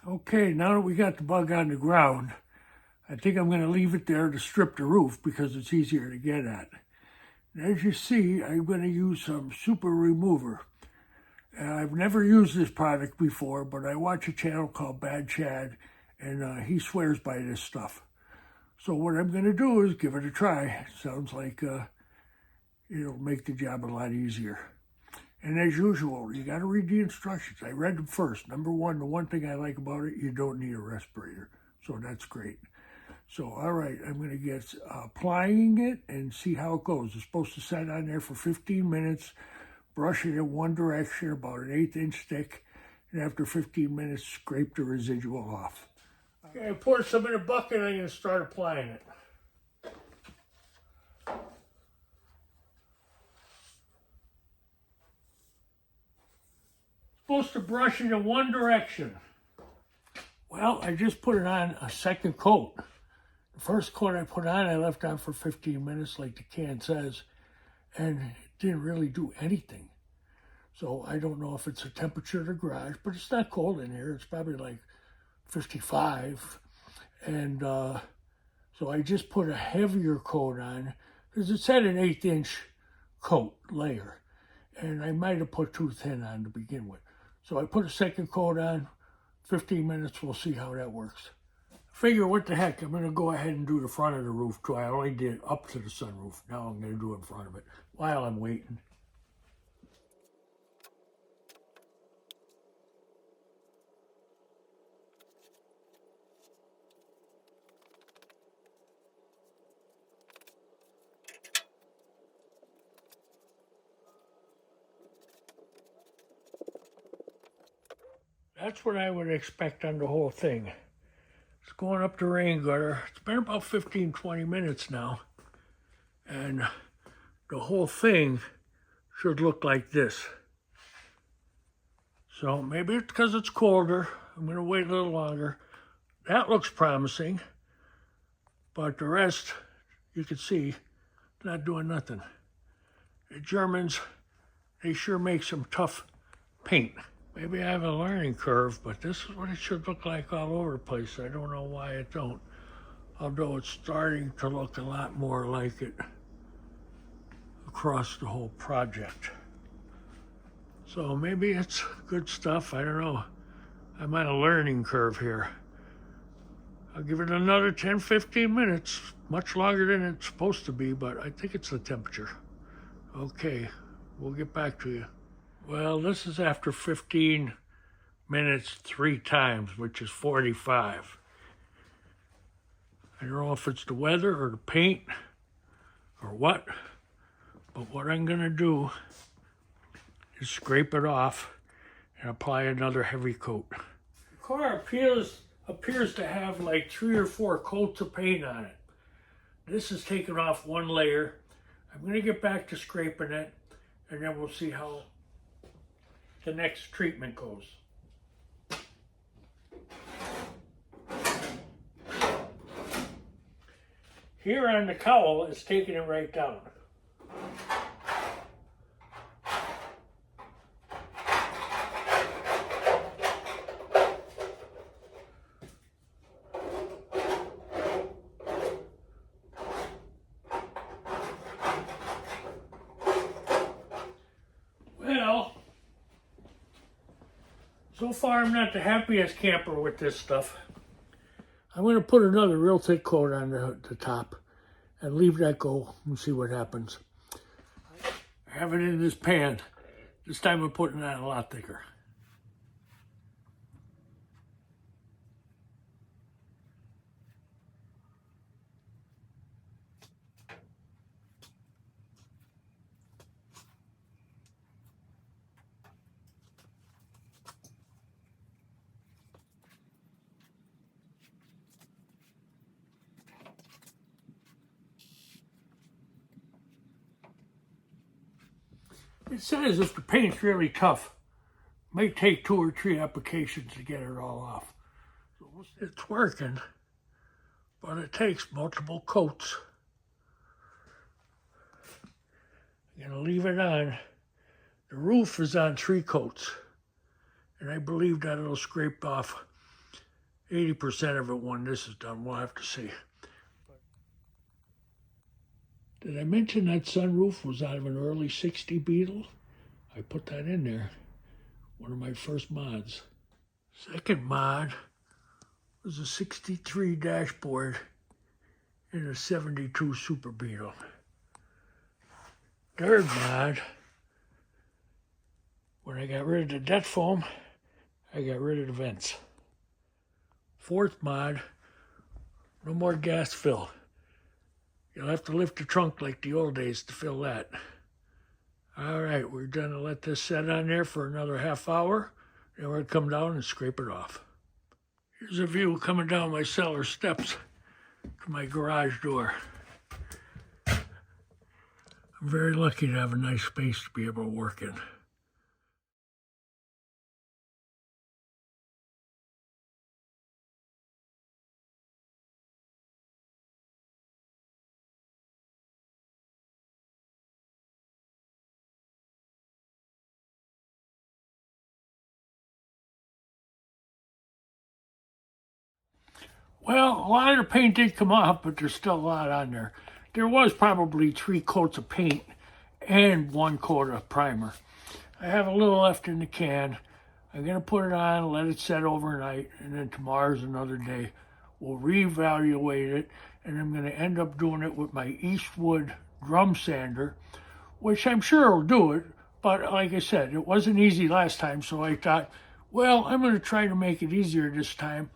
Okay, now that we got the bug on the ground, I think I'm going to leave it there to strip the roof because it's easier to get at. And as you see, I'm going to use some super remover. I've never used this product before, but I watch a channel called Bad Chad, and he swears by this stuff. So what I'm going to do is give it a try. Sounds like it'll make the job a lot easier. And as usual, you got to read the instructions. I read them first. Number one, the one thing I like about it, you don't need a respirator. So that's great. So, all right, I'm going to get applying it and see how it goes. It's supposed to set on there for 15 minutes, brush it in one direction, about an 1/8 inch thick, and after 15 minutes, scrape the residual off. Okay, I poured some in a bucket and I'm going to start applying it. Supposed to brush it in one direction. Well, I just put it on a second coat. The first coat I put on, I left on for 15 minutes like the can says, and it didn't really do anything. So I don't know if it's the temperature of the garage, but it's not cold in here. It's probably like 55. And so I just put a heavier coat on because it said an 1/8 inch coat layer. And I might have put too thin on to begin with. So I put a second coat on, 15 minutes, we'll see how that works. Figure what the heck, I'm gonna go ahead and do the front of the roof too. I only did up to the sunroof. Now I'm gonna do it in front of it while I'm waiting. That's what I would expect on the whole thing. It's going up the rain gutter. It's been about 15-20 minutes now. And the whole thing should look like this. So maybe it's because it's colder. I'm going to wait a little longer. That looks promising. But the rest, you can see, not doing nothing. The Germans, they sure make some tough paint. Maybe I have a learning curve, but this is what it should look like all over the place. I don't know why it don't. Although it's starting to look a lot more like it across the whole project. So maybe it's good stuff, I don't know. I'm on a learning curve here. I'll give it another 10-15 minutes, much longer than it's supposed to be, but I think it's the temperature. Okay, we'll get back to you. Well, this is after 15 minutes 3 times, which is 45. I don't know if it's the weather or the paint or what, but what I'm gonna do is scrape it off and apply another heavy coat. The car appears to have like 3 or 4 coats of paint on it. This is taking off one layer. I'm gonna get back to scraping it, and then we'll see how the next treatment goes. Here on the cowl, it's taking it right down. Well, so far I'm not the happiest camper with this stuff. I'm going to put another real thick coat on the top and leave that go and see what happens. I have it in this pan. This time I'm putting it on a lot thicker. It says if the paint's really tough, it may take 2 or 3 applications to get it all off. So it's working, but it takes multiple coats. I'm gonna leave it on. The roof is on 3 coats, and I believe that it'll scrape off 80% of it when this is done. We'll have to see. Did I mention that sunroof was out of an early 60 Beetle? I put that in there. One of my first mods. Second mod was a 63 dashboard in a 72 Super Beetle. Third mod, when I got rid of the debt foam, I got rid of the vents. Fourth mod, no more gas fill. You'll have to lift the trunk like the old days to fill that. All right, we're gonna let this set on there for another half hour. Then we're gonna come down and scrape it off. Here's a view coming down my cellar steps to my garage door. I'm very lucky to have a nice space to be able to work in. Well, a lot of the paint did come off, but there's still a lot on there. There was probably 3 coats of paint and 1 coat of primer. I have a little left in the can. I'm going to put it on, let it set overnight, and then tomorrow's another day. We'll reevaluate it, and I'm going to end up doing it with my Eastwood drum sander, which I'm sure will do it, but like I said, it wasn't easy last time, so I thought, well, I'm going to try to make it easier this time.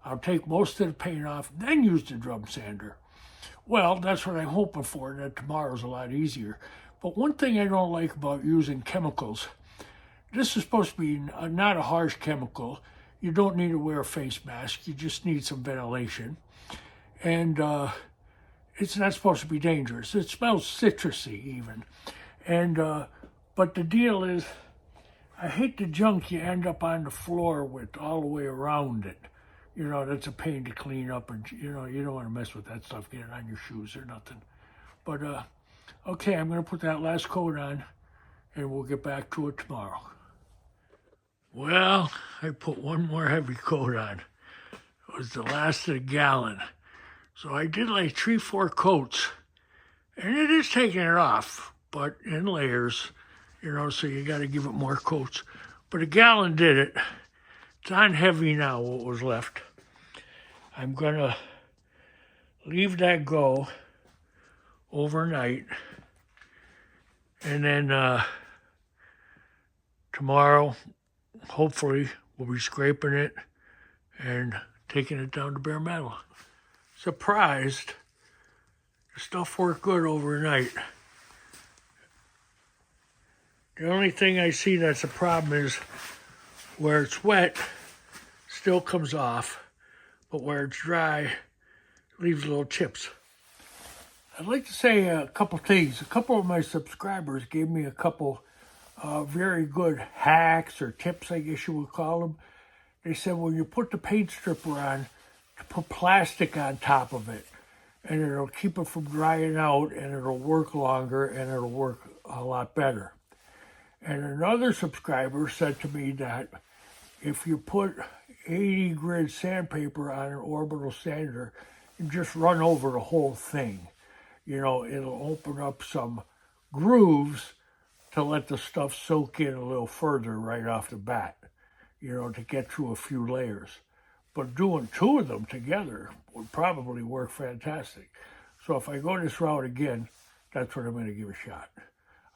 I'll take most of the paint off, then use the drum sander. Well, that's what I'm hoping for, that tomorrow's a lot easier. But one thing I don't like about using chemicals, this is supposed to be not a harsh chemical. You don't need to wear a face mask. You just need some ventilation. And it's not supposed to be dangerous. It smells citrusy even. And but the deal is, I hate the junk you end up on the floor with all the way around it. You know, that's a pain to clean up, and you know, you don't want to mess with that stuff, get it on your shoes or nothing. But okay, I'm going to put that last coat on, and we'll get back to it tomorrow. Well, I put one more heavy coat on. It was the last of the gallon. So I did like 3-4 coats, and it is taking it off, but in layers, you know, so you got to give it more coats. But a gallon did it. It's on heavy now, what was left. I'm going to leave that go overnight. And then tomorrow, hopefully, we'll be scraping it and taking it down to bare metal. Surprised, the stuff worked good overnight. The only thing I see that's a problem is where it's wet, still comes off, but where it's dry, it leaves little chips. I'd like to say a couple things. A couple of my subscribers gave me a couple very good hacks or tips, I guess you would call them. They said when you put the paint stripper on, to put plastic on top of it, and it'll keep it from drying out, and it'll work longer, and it'll work a lot better. And another subscriber said to me that if you put 80 grit sandpaper on an orbital sander and just run over the whole thing, you know, it'll open up some grooves to let the stuff soak in a little further right off the bat, you know, to get through a few layers. But doing 2 of them together would probably work fantastic. So if I go this route again, that's what I'm going to give a shot.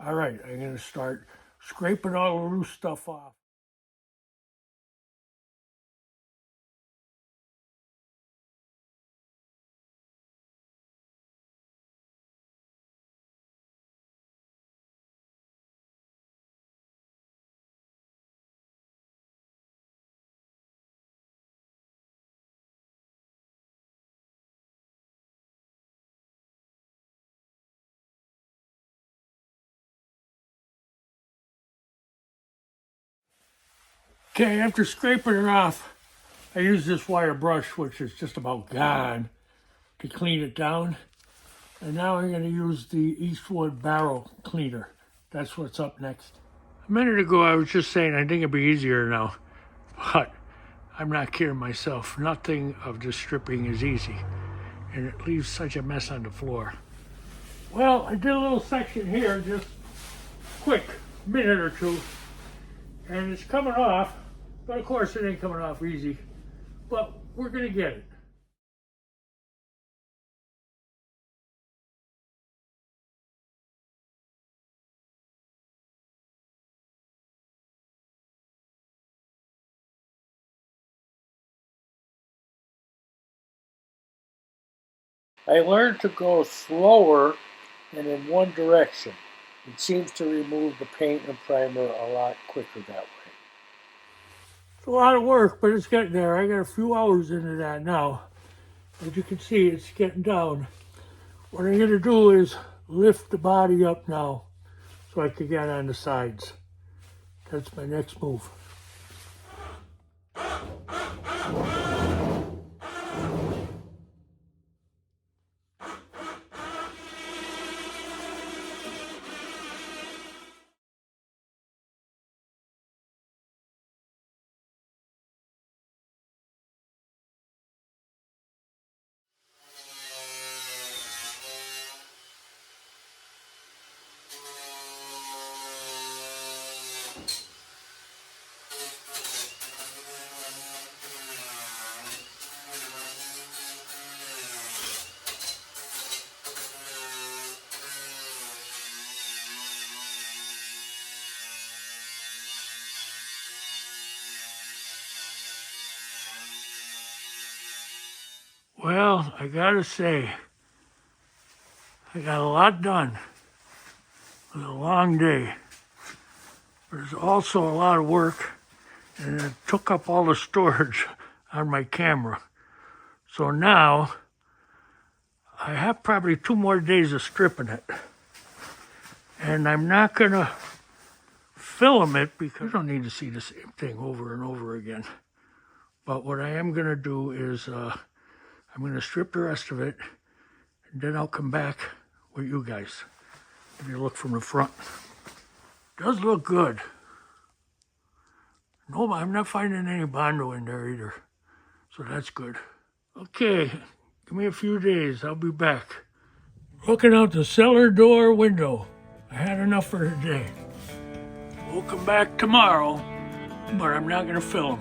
All right, I'm going to start scraping all the loose stuff off. Okay, after scraping it off, I use this wire brush, which is just about gone, to clean it down. And now I'm going to use the Eastwood barrel cleaner. That's what's up next. A minute ago, I was just saying I think it'd be easier now, but I'm not kidding myself. Nothing of this stripping is easy, and it leaves such a mess on the floor. Well, I did a little section here, just quick, minute or two, and it's coming off, but of course it ain't coming off easy, but we're gonna get it. I learned to go slower and in one direction. It seems to remove the paint and primer a lot quicker that way. It's a lot of work, but it's getting there. I got a few hours into that now. As you can see, it's getting down. What I'm going to do is lift the body up now so I can get on the sides. That's my next move. Well, I gotta say, I got a lot done. It was a long day. There's also a lot of work, and it took up all the storage on my camera. So now, I have probably 2 more days of stripping it. And I'm not gonna film it because I don't need to see the same thing over and over again. But what I am gonna do is, I'm going to strip the rest of it, and then I'll come back with you guys. If you look from the front. It does look good. No, I'm not finding any Bondo in there either. So that's good. Okay, give me a few days. I'll be back. Looking out the cellar door window. I had enough for today. We'll come back tomorrow, but I'm not going to film.